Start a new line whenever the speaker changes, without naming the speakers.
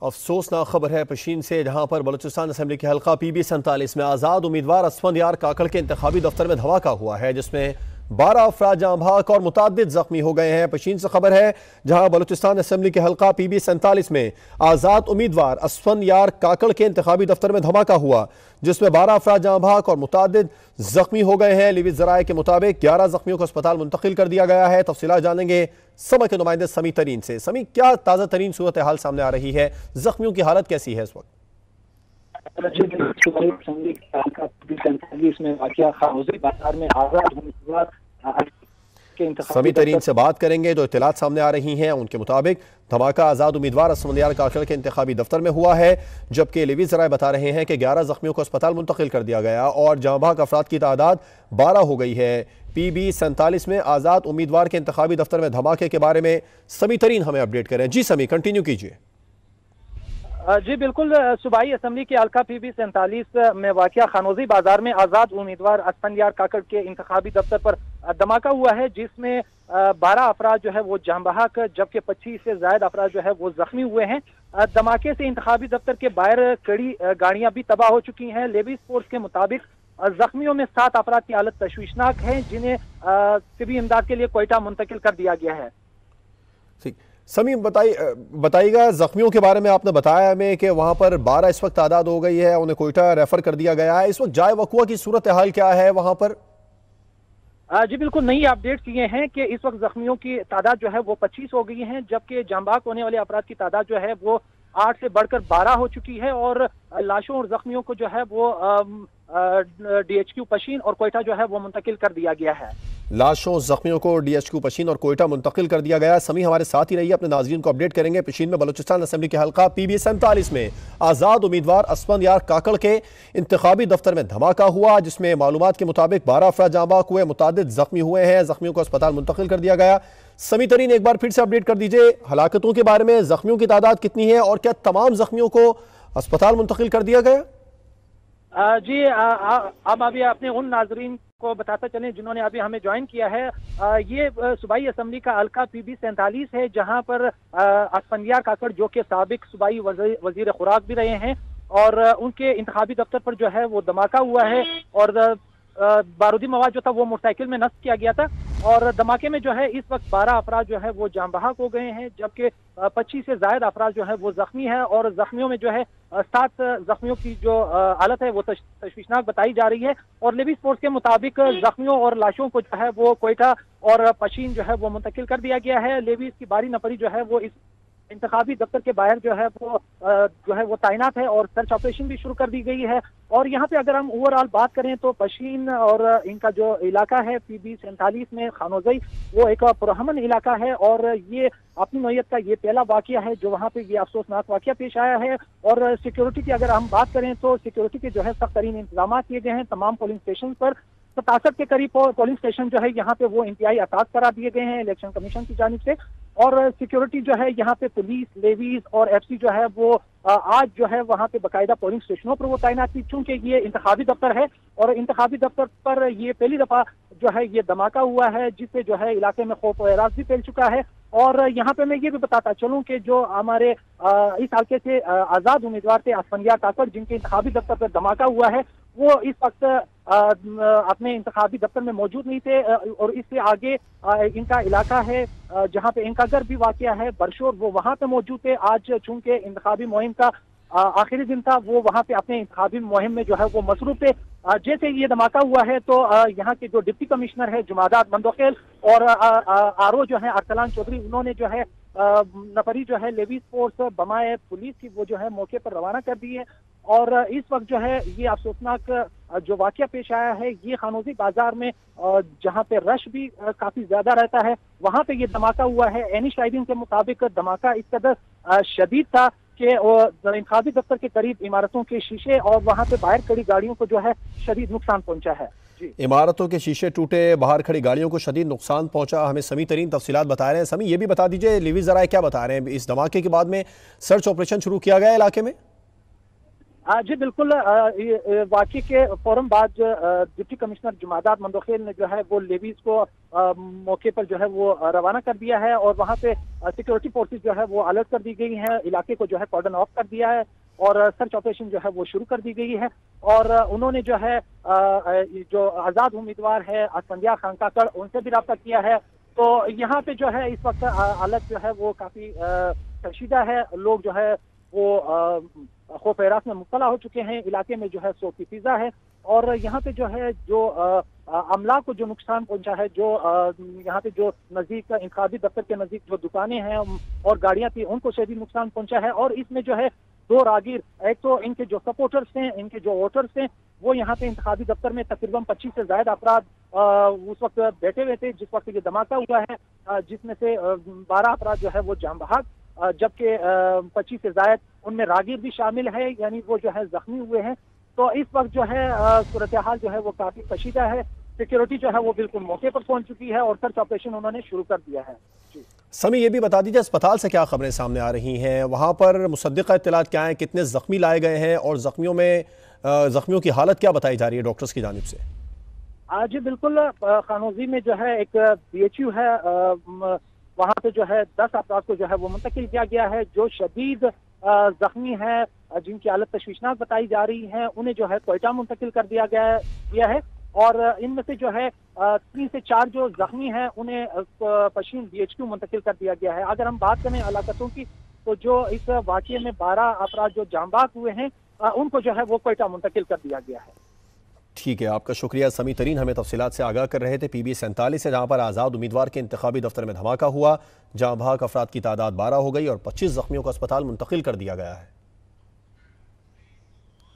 अफसोसनाक खबर है पशीन से, जहां पर बलूचिस्तान असेंबली के हल्का PB47 में आज़ाद उम्मीदवार असफंदयार काकड़ के इंतखाबी दफ्तर में धमाका हुआ है, जिसमें 12 अफराद जाँ बहक और मुतादिद जख्मी हो गए हैं। पशीन से खबर है, जहां बलूचिस्तान असेंबली के हल्का PB47 में आज़ाद उम्मीदवार असफंदयार काकड़ के इंतखाबी दफ्तर में धमाका हुआ, जिसमें 12 अफराद जाँ बहक और मुतादिद जख्मी हो गए हैं। लिवी ज़राए के मुताबिक 11 जख्मियों को अस्पताल मुंतकिल कर दिया गया है। तफसीलात जानेंगे समय के नुमाइंदे समी तरीन से। समी, क्या ताज़ा तरीन सूरत हाल सामने आ रही है? जख्मियों की हालत कैसी है इस वक्त? समी तरीन से बात करेंगे। जो इत्तलात सामने आ रही हैं उनके मुताबिक धमाका आज़ाद उम्मीदवार असफंदयार काकड़ के इंतखाबी दफ्तर में हुआ है, जबकि लिवी ज़राए बता रहे हैं कि 11 जख्मियों को अस्पताल मुंतकिल कर दिया गया और जाँ बहक अफराद की तादाद 12 हो गई है। PB47 में आज़ाद उम्मीदवार के इंतखाबी दफ्तर में धमाके के बारे में समी तरीन हमें अपडेट करें। जी समी, कंटिन्यू कीजिए।
जी बिल्कुल, सूबाई असम्बली के हल्का PB47 में वाक़िया खानोजी बाजार में आज़ाद उम्मीदवार असफंदयार काकड़ के इंतखाबी दफ्तर पर धमाका हुआ है, जिसमें 12 अफराद जो है वो जाँ बहक, जबकि 25 से ज्यादा अफराद जो है वो जख्मी हुए हैं। धमाके से इंतखाबी दफ्तर के बाहर कड़ी गाड़ियां भी तबाह हो चुकी हैं। लेविस फोर्स के मुताबिक जख्मियों में 7 अफराद की हालत तशवीशनाक है, जिन्हें तिबी इमदाद के लिए कोयटा मुंतकिल कर दिया गया है।
समी, बताइएगा जख्मियों के बारे में। आपने बताया हमें कि वहां पर 12 इस वक्त तादाद हो गई है, उन्हें कोयटा रेफर कर दिया गया है। इस वक्त जाए वकुआ की सूरत हाल क्या है वहां पर?
जी बिल्कुल, नई अपडेट्स ये हैं कि इस वक्त जख्मियों की तादाद जो है वो 25 हो गई है, जबकि जाँ बहक होने वाले अफराद की तादाद जो है वो 8 से बढ़कर 12 हो चुकी है और लाशों और जख्मियों को जो है वो DHQ पशीन और कोयटा जो है वो मुंतकिल कर दिया गया है।
लाशों जख्मियों को DHQ पशीन और कोयटा मुंतकिल कर दिया गया। समी हमारे साथ ही रहिए, अपने नाज़रीन को अपडेट करेंगे। पशीन में बलूचिस्तान असेंबली के हल्का PB47 में आज़ाद उम्मीदवार असफंदयार काकड़ के इंतखाबी दफ्तर में धमाका हुआ, जिसमें मालूमात के मुताबिक 12 अफराद जाँ बहक हुए, मुतादिद जख्मी हुए हैं। जख्मियों को अस्पताल मुंतकिल कर दिया गया। समी तरीन, एक बार फिर से अपडेट कर दीजिए हलाकतों के बारे में। जख्मियों की तादाद कितनी है और क्या तमाम जख्मियों को अस्पताल मुंतकिल कर दिया गया?
जी अब अभी अपने उन नाजरीन को बताता चलें जिन्होंने अभी हमें ज्वाइन किया है। ये सूबाई असम्बली का हल्का PB47 है, जहां पर असफंदयार काकड़ जो कि साबिक सूबाई वजीर खुराक भी रहे हैं और उनके इंतखाबी दफ्तर पर जो है वो धमाका हुआ है और बारूदी मवाद जो था वो मोटरसाइकिल में नष्ट किया गया था और धमाके में जो है इस वक्त 12 अफराद जो है वो जाँ बहक हो गए हैं, जबकि 25 से ज्यादा अफराद जो है वो जख्मी है और जख्मियों में जो है 7 जख्मियों की जो हालत है वो तशवीशनाक बताई जा रही है। और लेविस फोर्स के मुताबिक जख्मियों और लाशों को जो है वो कोयटा और पशीन जो है वो मुंतकिल कर दिया गया है। लेविस की बारी नफरी जो है वो इस इंतखाबी दफ्तर के बाहर जो है वो तैनात है और सर्च ऑपरेशन भी शुरू कर दी गई है। और यहाँ पे अगर हम ओवरऑल बात करें तो पशीन और इनका जो इलाका है PB47 में खानोजई, वो एक पुरअमन इलाका है और ये अपनी नौयत का ये पहला वाकया है जो वहाँ पे ये अफसोसनाक वाकया पेश आया है। और सिक्योरिटी की अगर हम बात करें तो सिक्योरिटी के जो है सख्त तरीन इंतजाम किए गए हैं तमाम पोलिंग स्टेशन पर। 67 के करीब पोलिंग स्टेशन जो है यहाँ पे वो इंतहाई असास करा दिए गए हैं इलेक्शन कमीशन की जानिब से। और सिक्योरिटी जो है यहाँ पे पुलिस, लेवीज और FC जो है वो आज जो है वहाँ पे बाकायदा पोलिंग स्टेशनों पर वो तैनात थी, चूंकि ये इंतखाबी दफ्तर है और इंतखाबी दफ्तर पर ये पहली दफा जो है ये धमाका हुआ है, जिससे जो है इलाके में खौफ और एराज भी फैल चुका है। और यहाँ पे मैं ये भी बताता चलूं कि जो हमारे इस हल्के से आज़ाद उम्मीदवार थे असफंदयार काकड़, जिनके इंतखाबी दफ्तर पर धमाका हुआ है, वो इस वक्त अपने इंतखाबी दफ्तर में मौजूद नहीं थे और इससे आगे इनका इलाका है जहाँ पे इनका घर भी वाक़या है बरशोर, वो वहाँ पे मौजूद थे। आज चूंकि इंतखाबी मुहिम का आखिरी दिन था, वो वहाँ पे अपने इंतखाबी मुहिम में जो है वो मसरूफ थे। जैसे ये धमाका हुआ है तो यहाँ के जो डिप्टी कमिश्नर है जुमादात मंदोखेल और RO जो है अरसलान चौधरी, उन्होंने जो है नफरी जो है लेविस फोर्स बमाए पुलिस की वो जो है मौके पर रवाना कर दी है। और इस वक्त जो है ये अफसोसनाक जो वाकया पेश आया है ये खानोजी बाजार में, जहाँ पे रश भी काफी ज्यादा रहता है, वहाँ पे ये धमाका हुआ है। एनी शाहिदीन के मुताबिक धमाका इस कदर शदीद था कि इंतखाबी दफ्तर के करीब इमारतों के शीशे और वहाँ पे बाहर खड़ी गाड़ियों को जो है शदीद नुकसान पहुंचा है।
इमारतों के शीशे टूटे, बाहर खड़ी गाड़ियों को शदीद नुकसान पहुंचा। हमें समी तरीन तफसीलात बता रहे हैं। समी, ये भी बता दीजिए लिवी ज़राए क्या बता रहे हैं, इस धमाके के बाद में सर्च ऑपरेशन शुरू किया गया इलाके में?
जी बिल्कुल, वाकई के फौरन बाद डिप्टी कमिश्नर जुमादात मंदोखेल ने जो है वो लेवीज को मौके पर जो है वो रवाना कर दिया है और वहाँ पे सिक्योरिटी फोर्सेस जो है वो अलर्ट कर दी गई हैं, इलाके को जो है कॉर्डन ऑफ कर दिया है और सर्च ऑपरेशन जो है वो शुरू कर दी गई है। और उन्होंने जो है जो आज़ाद उम्मीदवार है असफंदियार खान काकड़, उनसे भी रब्ता किया है। तो यहाँ पे जो है इस वक्त हालत जो है वो काफ़ी कशीदा है। लोग जो है वो खौफ हरास में मुब्तला हो चुके हैं। इलाके में जो है सो की फिजा है और यहाँ पे जो है जो अमला को जो नुकसान पहुंचा है, जो यहाँ पे जो नज़दीक इंतखाबी दफ्तर के नज़दीक जो दुकानें हैं और गाड़ियां थी, उनको शदीद नुकसान पहुंचा है। और इसमें जो है दो रागीर, एक तो इनके जो सपोर्टर्स हैं, इनके जो वोटर्स हैं, वो यहाँ पे इंतखाबी दफ्तर में तकरीबन 25 से ज्यादा अफराद उस वक्त बैठे हुए थे जिस वक्त ये धमाका हुआ है, जिसमें से 12 अफराद जो है वो जाम बहक, जबकि 25 से ज्यादा उनमें रागीर भी शामिल है, यानी वो जो है जख्मी हुए हैं। तो इस वक्त जो है सूरत हाल जो है वो काफी कशीदा है। सिक्योरिटी जो है वो बिल्कुल मौके पर पहुंच चुकी है और सर्च ऑपरेशन उन्होंने शुरू कर दिया है।
समी, ये भी बता दीजिए अस्पताल से क्या खबरें सामने आ रही हैं, वहाँ पर मुसद्दिक़ा इत्तलात क्या हैं, कितने जख्मी लाए गए हैं और जख्मियों की हालत क्या बताई जा रही है डॉक्टर्स की जानिब से?
जी बिल्कुल, खानोजी में जो है एक BHU है, वहाँ पे जो है 10 अफराद को जो है वो मुंतकिल किया गया है। जो शदीद जख्मी है, जिनकी हालत तशवीशनाक बताई जा रही है, उन्हें जो है कोयटा मुंतकिल कर दिया है और इनमें से जो है 3 से 4 जो जख्मी हैं उन्हें पश्चिम BHQ मुंतकिल कर दिया गया है। अगर हम बात करें हलाकतों की, तो जो इस वाक़ये में 12 अफराद जो जांबाज हुए हैं, उनको जो है वो कोयटा मुंतकिल कर दिया गया है।
ठीक है, आपका शुक्रिया समी तरीन, हमें तफसीलात से आगाह कर रहे थे। PB 47 है, जहाँ पर आज़ाद उम्मीदवार के इंतखाबी दफ्तर में धमाका हुआ, जहाँ भाग अफराद की तादाद 12 हो गई और 25 जख्मियों को अस्पताल मुंतकिल कर दिया गया है।